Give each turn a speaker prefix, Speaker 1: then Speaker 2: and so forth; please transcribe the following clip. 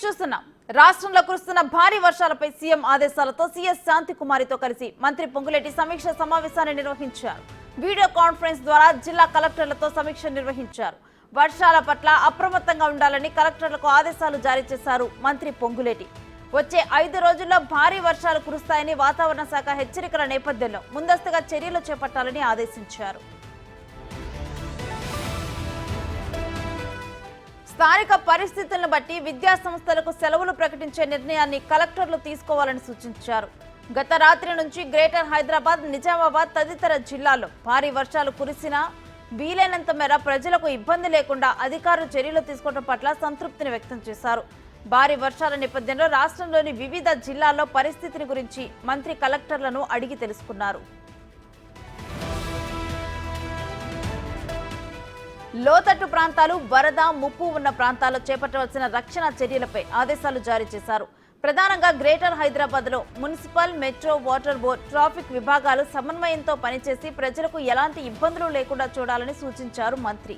Speaker 1: చూస్తున్నాం. రాష్ట్రంలో కురుస్తున్న భారీ వర్షాలపై సీఎం ఆదేశాలతో సీఎస్ శాంతికుమారితో కలిసి మంత్రి పొంగులేటి సమీక్ష సమావేశాన్ని నిర్వహించారు. వీడియో కాన్ఫరెన్స్ ద్వారా జిల్లా కలెక్టర్లతో సమీక్ష నిర్వహించారు. వర్షాల పట్ల అప్రమత్తంగా ఉండాలని కలెక్టర్లకు ఆదేశాలు జారీ చేశారు మంత్రి పొంగులేటి. వచ్చే 5 రోజుల్లో భారీ వర్షాలు కురుస్తాయని వాతావరణ శాఖ హెచ్చరికల నేపథ్యంలో ముందస్తుగా చర్యలు చేపట్టాలని ఆదేశించారు. స్థానిక పరిస్థితులను బట్టి విద్యా సంస్థలకు సెలవులు ప్రకటించే నిర్ణయాన్ని కలెక్టర్లు తీసుకోవాలని సూచించారు. గత రాత్రి నుంచి గ్రేటర్ హైదరాబాద్, నిజామాబాద్ తదితర జిల్లాల్లో భారీ వర్షాలు కురిసినా వీలైనంత మేర ప్రజలకు ఇబ్బంది లేకుండా అధికారులు చర్యలు తీసుకోవడం పట్ల సంతృప్తిని వ్యక్తం చేశారు. భారీ వర్షాల నేపథ్యంలో రాష్ట్రంలోని వివిధ జిల్లాల్లో పరిస్థితిని గురించి మంత్రి కలెక్టర్లను అడిగి తెలుసుకున్నారు. లోతట్టు ప్రాంతాలు, వరద ముప్పు ఉన్న ప్రాంతాల్లో చేపట్టవలసిన రక్షణ చర్యలపై ఆదేశాలు జారీ చేశారు. ప్రధానంగా గ్రేటర్ హైదరాబాద్ లో municipal, metro, water board, traffic విభాగాలు సమన్వయంతో పనిచేసి ప్రజలకు ఎలాంటి ఇబ్బందులు లేకుండా చూడాలని సూచించారు మంత్రి.